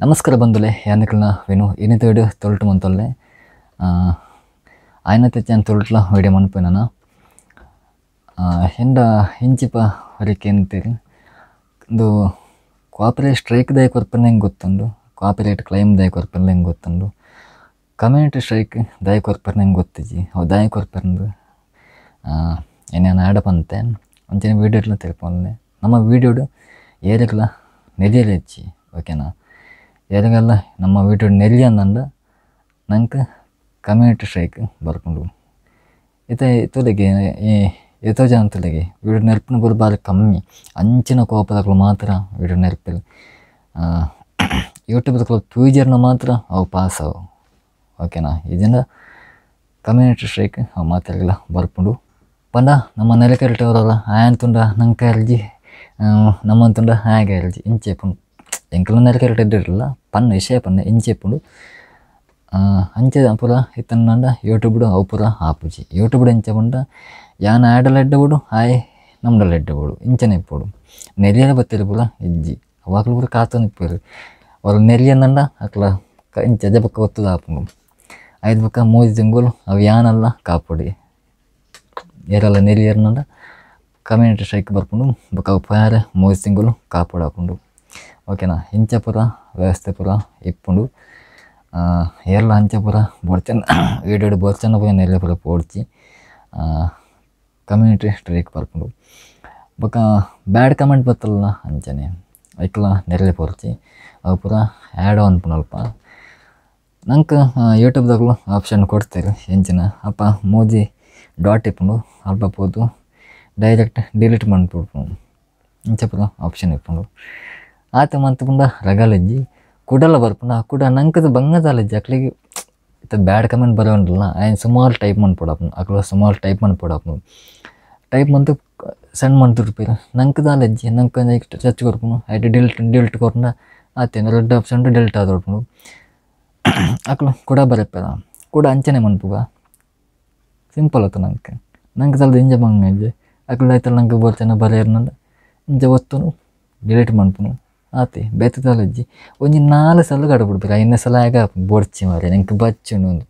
ನಮಸ್ಕಾರ ಬಂಧುಲೆ ಯಾನಕಲ್ನ Vinu ಇನ್ನಿತ video ತೊಲ್ಟು ಮಂತೊಲ್ಲೆ ಆಯ್ನ ತೆಚ್ಚಾನ್ ತೊಲ್ಟ್ಲ video ಮನ್ಪೇನ ಹೆಂಡ ಹಿಂಚಿಪ ಹೊರಕೆ ಅಂತೀರಿ ಒಂದು ಕಾಪಿರೈಟ್ ಸ್ಟ್ರೈಕ್ ದಾಯ ಕೊರ್ಪನೆ ಹೆಂಗೆ ಗೊತ್ತುಂಡು, ಕಾಪಿರೈಟ್ ಕ್ಲೈಮ್ ದಾಯ ಕೊರ್ಪನೆ ಹೆಂಗೆ ಗೊತ್ತುಂಡು, ಕಮ್ಯುನಿಟಿ ಸ್ಟ್ರೈಕ್ ದಾಯ ಕೊರ್ಪನೆ ಹೆಂಗೆ ಗೊತ್ತಿಜಿ ಅವು ದಾಯ ಕೊರ್ಪಂದು ಏನೇನು ಆಡಪಂತೆ ಒಂಚಿನ ವೀಡಿಯೋ ಇಟ್ಲ ತಿಳ್ಕೊಂಡೆ. ನಮ್ಮ ವೀಡಿಯೋಡು ಏರಿಗೆಲ್ಲ ನೆಲೆಯಲ್ಲಿ ಹೆಚ್ಚಿ ಓಕೆನಾ, ಏರಿಗೆಲ್ಲ ನಮ್ಮ ವೀಡಿಯೋ ನೆಲ್ಲಿ ಅಂದಂಡ ನಂಗೆ ಕಮ್ಯುನಿಟಿ ಸ್ಟ್ರೈಕ್ ಬರ್ಕೊಂಡು ತುಲೆಗೆ ಎಷ್ಟೋ ಜನ ತುಲೆಗೆ ವೀಡಿಯೋ ನೆನಪಿನ ಬರೋ ಭಾಳ ಕಮ್ಮಿ, ಅಂಚಿನ ಕೋಪದಾಗಲು ಮಾತ್ರ ವೀಡಿಯೋ ನೆನಪಿಲ್ಲ. ಯೂಟ್ಯೂಬ್ದಾಗ ಫ್ಯೂಚರ್ನ ಮಾತ್ರ ಅವು ಪಾಸ್ ಅವು ಓಕೆನಾ. ಇದರಿಂದ ಕಮ್ಯುನಿಟಿ ಸ್ಟ್ರೈಕ್ ಅವು ಮಾತಾಡಲಿಲ್ಲ ಬರ್ಕೊಂಡು ಪಂಡ ನಮ್ಮ ನೆಲೆ ಕೆರಟವರಲ್ಲ ಆಯನ್ ತುಂಡ ನಂಗೆ ಅರ್ಜಿ ನಮ್ಮಂತುಂಡ ಹಾಗೆ ಅರ್ಜಿ ಇಂಚೆಪ್ಪುಂಡು ಎಂಕಲ ನೆಲೆ ಕೆರಟ ಇದ್ದಿರಲಿಲ್ಲ ಪನ್ನ ವಿಷಯ ಪನ್ನ ಇಂಚೆಪ್ಪುಂಡು ಅಂಚೆ ಪುರ ಇತ್ತಂಡ ಯೂಟ್ಯೂಬ್ಡು ಅವು ಪುರ ಆಪುಜಿ ಯೂಟ್ಯೂಬ್ಡು ಎಂಚ ಪಂಡ ಯಾನ್ ಆಡಲ್ಲ ಎಡ್ಡಬೋಡು ಹಾಯ್ ನಮ್ಡಲ್ಲ ಎಡ್ಡಬೋಡು ಇಂಚನೆ ಇಪ್ಪೋಡು ನೆರಿಯಲ್ಲ ಬತ್ತಿರ ಪುರ ಇಜ್ಜಿ ಅವಾಗಲೂ ಪುರ ಕಾತೊಂದು ಇಪ್ಪರು ಅವ್ರ ನೆರಿಯಂದಂಡ ಅಕ್ಲ ಇಂಚ ಜಬಕ್ಕ ಒತ್ತದ ಆಪುಂಡು ಐದು ಬಕ್ಕ 3 ತಿಂಗಳು ಅವು ಯಾನಲ್ಲ ಕಾಪುಡಿ ಏರೆಲ್ಲ ನೆರಿಯರ್ನಂಡ ಕಮ್ಯುನಿಟಿ ಸ್ಟ್ರೈಕ್ ಬರ್ಕೊಂಡು ಬೊಕ್ಕ ಅವು ಪ್ಯಾರೆ 3 ತಿಂಗಳು ಕಾಪಾಡು ಹಾಕೊಂಡು ಓಕೆನಾ. ಇಂಚ ಪುರ ವ್ಯವಸ್ಥೆ ಪುರ ಇಪ್ಪುಂಡು ಎಲ್ಲ ಅಂಚೆ ಪುರ ಬೋಡ್ಚಂದ ವೀಡಿಯೋ ಬೋಡ್ಚಂದ ಪುರ ನೆಲೆ ಪುರ ಪೋಡ್ಚಿ ಕಮ್ಯುನಿಟಿ ಸ್ಟ್ರೈಕ್ ಬರ್ಕೊಂಡು ಬೊಕ್ಕ ಬ್ಯಾಡ್ ಕಮೆಂಟ್ ಬತ್ತಲ್ಲ ಅಂಚನೆ ಐಕ್ಲ ನೆರಳೆ ಪೋರ್ಚಿ ಅವು ಪುರ ಆ್ಯಡ್ ಅನ್ಪುನಲ್ಪ ನಂಗೆ ಯೂಟ್ಯೂಬ್ದಾಗಲು ಆಪ್ಷನ್ ಕೊಡ್ತೀರಿ ಎಂಚಿನ ಅಪ್ಪ ಮೋದಿ ಡಾಟ್ ಇಪ್ಪುಂಡು ಅಲ್ಪ ಪೋದು ಡೈರೆಕ್ಟ್ ಡಿಲೀಟ್ ಮಾಡ್ಬಿಡ್ಪು ಇಂಚೆ ಪುರ ಆಪ್ಷನ್ ಇಪ್ಪುಂಡು ಆತ ಮಂತ್ಪುಂಡ ರಗಲಜ್ಜಿ ಕುಡಲ್ಲ ಬರ್ಪುಂಡ ಆ ಕುಡ ನಂಕದು ಬಂಗದಲ್ಲಜ್ಜಿ ಅಕ್ಲಿಗೆ ಇತ್ತ ಬ್ಯಾಡ್ ಕಮೆಂಟ್ ಬರೋಂಡಲ್ಲ ಆಯ್ನ ಸುಮಾರು ಟೈಪ್ ಮಾಡ್ಕೊಡಪ್ಪು ಅಕ್ಲ ಸುಮಾರು ಟೈಪ್ ಮಾಡ್ಕೊಡಪ್ಪು ಟೈಪ್ ಮಂತು ಸಣ್ಣ ಮಾಡ್ತಿರ್ಪೀರ ನಂಕದಲ್ಲಜ್ಜಿ ನಂಗೆ ಚರ್ಚ್ ಕೊರ್ಪುನು ಆಯ್ತು ಡಿಲ್ಟ್ ಕೊರ್ಪುಂಡ ಆತೇನು ರೆಡ್ ಆಪ್ಷನ್ ಡಿಲ್ಟ್ ಆದೊಡ್ಪುಂಡು ಅಕ್ಲು ಕುಡ ಬರಪ್ಪದ ಕುಡ ಅಂಚನೆ ಮನ್ಪುಗ ಸಿಂಪಲ್ ಆಯ್ತು ನಂಗೆ ಸಲ್ದ ಇಂಜ ಬಂಗಜ್ಜೆ ಅಕ್ಲು ಆಯ್ತಲ್ಲ ನಂಗೆ ಬೋರ್ಚನ ಬರೆಯರ್ನಂದ ಇಂಜ ಒತ್ತುನು ಡಿಲೀಟ್ ಮಾಡ್ಪುನು ಆತೆ ಬೆತ್ತದಲ್ಲಜ್ಜಿ ಒಂಜಿ 4 ಸಲ ಕಡಬಿಡ್ಬೇಕು 5ನೇ ಸಲ ಆಗ ಬೋಡ್ಚಿ ಮಾರಿ ನಂಗೆ ಬಚ್ಚುನು ಒಂದು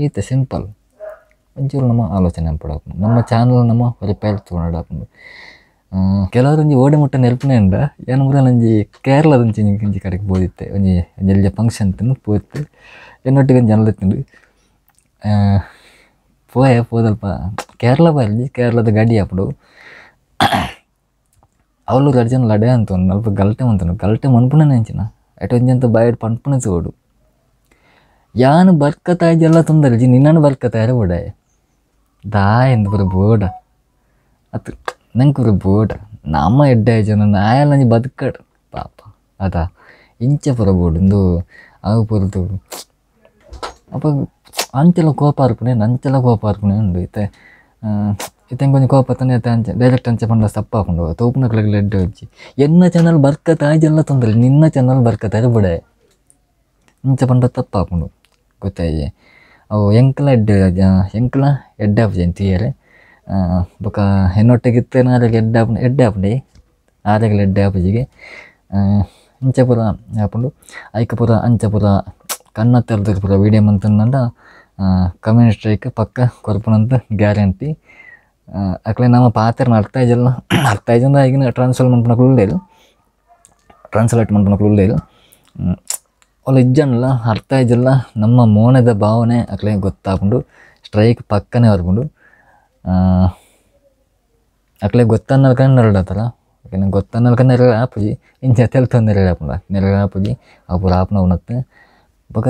ಈತ ಸಿಂಪಲ್ ಒಂಚೂರು ನಮ್ಮ ಆಲೋಚನೆ ಪಡಾಪು ನಮ್ಮ ಚಾನಲ್ ನಮ್ಮ ರಿಪೇರ್ ತೊಗೊಂಡಾಪು ಕೆಲವರು ಒಂಜಿ ಓಡೆ ಮುಟ್ಟ ನೆಲ್ಪನೆ ಅಂಡ ಏನು ಕೂಡ ನಂಜಿ ಕೇರಳದ ಒಂಚಿ ಕಡೆಗೆ ಬೋದಿತ್ತೆ ಒಂಜಿ ಎಲ್ಲ ಫಂಕ್ಷನ್ ತಿಂದು ಪೋತ್ತೆ ಎನ್ನೊಟ್ಟಿಗೆ ಒಂದು ಜನಲು ತಿಂದು ಪೋದಲ್ಪ ಕೇರಳ ಬರ್ಲಿ ಕೇರಳದ ಗಡಿ ಹಾಪಡು ಅವಳು ಗರ್ಜನ ಲಡೆ ಅಂತ ಅಲ್ಪ ಗಲ್ಟೆ ಅಂತನು ಗಲ್ಟೆ ಮನ್ಪುಣ ನೆಂಚಿನ ಎಟೊಂಜಿ ಅಂತ ಬಯಡ್ ಪನ್ಪುಣ ಚೋಡು ಯಾನು ಬರ್ಕತಾಯ್ಜೆಲ್ಲ ತುಂದಲ್ಜಿ ನಿನ್ನನ್ನು ಬರ್ಕತಾಯ್ರೆ ಓಡಾಯ ದಾಯ ಎಂದು ಪುರ ಬೋಡ ಅದು ನಂಗೆ ಪುರ ಬೋಡ ನಮ್ಮ ಎಡ್ಡಾಯ ಜನ ನಾಯಲ್ಲ ನಂಜಿ ಬದುಕಡು ಪಾಪ ಅದಾ ಇಂಚೆ ಪುರ ಬೋಡು ಅವು ಪುರದು ಅಪ್ಪ ಅಂಚೆಲ್ಲ ಕೋಪ ಅರ್ಪಣೆ ನಂಚೆಲ್ಲ ಕೋಪ ಅರ್ಪಣೆ ಉಂಡು ಇತ್ತಂಗೆ ಕೊಂಚ ಕೋಪ ತಾನೆ ಅಂಚೆ ಡೈರೆಕ್ಟ್ ಅಂಚೆ ಪಂಡ ಸಪ್ಪ ಹಾಕೊಂಡು ತೋಪುನಕ್ಲಾಗಲಿ ಎಡ್ಡೆ ಹಚ್ಚಿ ಎನ್ನ ಚಾನಲ್ ಬರ್ಕತಾಯ್ಜೆಲ್ಲ ತೊಂದರೆ ನಿನ್ನ ಚಾನಲ್ ಬರ್ಕತಾಯ್ರೆ ಬಿಡೆ ಇಂಚೆ ಪಂಡ ತಪ್ಪ ಹಾಕೊಂಡು ಗೊತ್ತಾಯಿ ಅವು ಎಂಕ್ಲ ಎಡ್ಡೆ ಹಾಪಿ ಅಂತೀಯರೆ ಬೊಕ್ಕ ಹೆಣ್ಣೊಟ್ಟಿಗಿತ್ತೆ ಆರೆಗೆ ಎಡ್ಡೆ ಹಾಪಂಡಿ ಆರೆಗೆ ಎಡ್ಡೆ ಹಾಪಜಿಗೆ ಇಂಚೆ ಪುರ ಹಾಕೊಂಡು ಐಕ ಪುರ ಅಂಚೆ ಪುರ ಕಣ್ಣ ತೆರೆದ ಪುರ ವೀಡಿಯೋ ಮಂತಂದ ಕಮ್ಯುನಿಟಿ ಸ್ಟ್ರೈಕ್ ಪಕ್ಕ ಕೊರ್ಪುನಂತ ಗ್ಯಾರಂಟಿ ಅಕ್ಲೆ ನಮ್ಮ ಪಾತ್ರನ ಅರ್ಥೈಜಂದ ಈಗಿನ ಟ್ರಾನ್ಸ್ಲೇಟ್ ಮಾಡ್ಕೊಳೇದು ಅವ್ಳು ಇಜ್ಜನಲ್ಲ ಅರ್ಥೈಜಲ್ಲ ನಮ್ಮ ಮೋನದ ಭಾವನೆ ಅಕ್ಲೆ ಗೊತ್ತಾಕೊಂಡು ಸ್ಟ್ರೈಕ್ ಪಕ್ಕನೇ ಹೊರ್ಕೊಂಡು ಅಕ್ಲೆ ಗೊತ್ತನ್ನಲ್ಕಂಡು ನೆರಳತ್ತಾರ ಓಕೆನಾ. ಗೊತ್ತನ್ನಲ್ಕ ನೆರಳು ಆಪುಜಿ ಇಂಚ ತೆಲ್ತ ನೆರಳು ಆಪುಜಿ ಅಪುರ ಆಪ್ನ ಉಣತ್ತೆ ಬೊಕ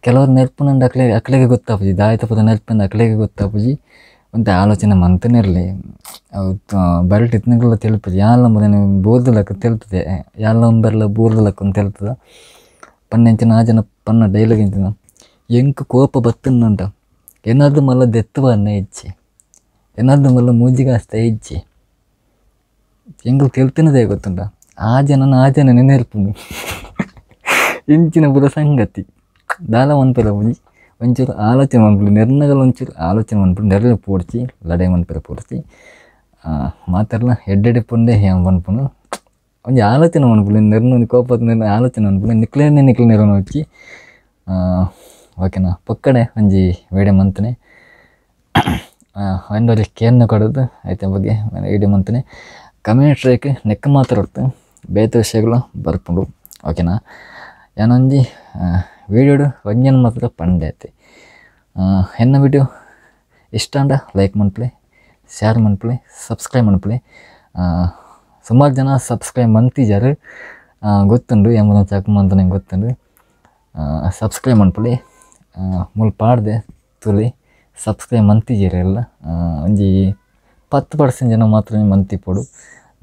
ಕೆಲವ್ರು ನೆರ್ಪುನಂದು ಅಕ್ಲೆಗೆ ಗೊತ್ತಾಪುಜಿ ದಾಯ್ತ ಪುರ ನೆರ್ಪಂದು ಅಕ್ಲೆಗೆ ಗೊತ್ತಾಪುಜಿ ಒಂದು ಆಲೋಚನೆ ಮಂತನೇ ಇರಲಿ ಅವು ಬರಟ್ ಇತ್ನಗಳೆಲ್ಲ ತೆಲ್ಪುಜಿ ಯಾಲ ನಂಬರ್ ಬೋರ್ದಲಕ್ಕ ತೆಲ್ತದೆ ಯಾಲ ನಂಬರ್ಲ ಬೋರ್ದಲಕ್ಕ ಅಂತ ತೆಲ್ತದ ಪನ್ನೆಂಚಿನ ಆ ಜನ ಪನ್ನ ಡೈಲಾಗ್ ಇಂಚಿನ ಎಂಕ್ ಕೋಪ ಬತ್ತನ್ನಂಟ ಏನಾದ್ರು ಮಲ್ಲ ದೆತ್ತವ ಅನ್ನೇ ಇಚ್ಛೆ ಏನಾದ್ರು ಮಲ್ಲ ಮೂಜಿಗೆ ಅಷ್ಟೇ ಇಚ್ಛೆ ಹೆಂಗೆ ತೆಲ್ತಿನದೇ ಗೊತ್ತುಂಟ ಆ ಜನ ನೆನರ್ಪುಂಡು ಇಂಚಿನ ಪುರ ಸಂಗತಿ ದಾಲ ಮನ್ಪೆರ ಪುಜಿ ಒಂಚೂರು ಆಲೋಚನೆ ಮನ್ಪುಡು ನೆರ್ನಗಲ್ ಒಂಚೂರು ಆಲೋಚನೆ ಮನ್ಪುಡು ನೆರಳು ಪೋಡ್ಚಿ ಲಡೆ ಮನ್ಪೆರ ಪೋಡ್ಚಿ ಮಾತಾಡಲ ಎಡ್ಡೆಡೆ ಪುಂಡೆ ಹೆಂಗೆ ಮನ್ಪುನು ಒಂಜಿ ಆಲೋಚನೆ ಮನ್ಪುಲಿ ನೆರ್ನು ಕೋಪದ ನೆರ್ನ ಆಲೋಚನೆ ಮನ್ಪುಲಿ ನಿಕ್ಲೆ ನೆರವನ್ನು వచ్చి ಓಕೆನಾ ಪೊಕ್ಕಡೆ ಒಂಜಿ ವಿಡಿಯೋ ಮಂತನೆ ಒಂದೊಂದು ಕೇರ್ನ ಕೊಡೋದು ಐತೆ ಬಗ್ಗೆ ವಿಡಿಯೋ ಮಂತನೆ ಕಮ್ಯುನಿಟಿ ರೇಕ್ ನೆಕ್ಕ ಮಾತ್ರ ಹೊರ್ತು ಬೇತೆ ವಿಷಯಗಳು ಬರ್ಪುಂಡು ಓಕೆನಾ ಏನೊಂಜಿ ವೀಡಿಯೋಡು ಒಂಜನ ಮಾತ್ರ ಪಂಡೆ ಐತೆ ಎನ್ನ ವಿಡಿಯೋ ಇಷ್ಟ ಅಂಡ ಲೈಕ್ ಮನ್ಪುಲೆ ಶೇರ್ ಮನ್ಪುಲೆ ಸಬ್ಸ್ಕ್ರೈಬ್ ಮನ್ಪುಲೆ ಸುಮಾರು ಜನ ಸಬ್ಸ್ಕ್ರೈಬ್ ಮಂತಿದ್ದಾರೆ ಗೊತ್ತುಂಡು ಎಂಬುದನ್ನು ಚಾಕು ಅಂತ ನಂಗೆ ಗೊತ್ತುಂಡು ಸಬ್ಸ್ಕ್ರೈಬ್ ಮನ್ಪುಲೆ ಮುಲ್ ಪಾಡ್ದೆ ತುಲಿ ಸಬ್ಸ್ಕ್ರೈಬ್ ಮಂತಿದ್ದೀರಿ ಎಲ್ಲ ಒಂಜಿ 10% ಜನ ಮಾತ್ರ ಮಂತಿಪ್ಪಡು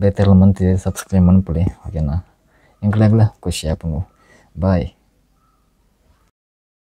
ಬೇತೆಲ್ಲ ಮಂತಿದ್ದೀರಿ ಸಬ್ಸ್ಕ್ರೈಬ್ ಮನ್ಪುಲೆ ಓಕೆನಾ ಎಂಕ್ಲಾಗ್ಲ ಖುಷಿ ಆಪುಂಡು ಬಾಯ್.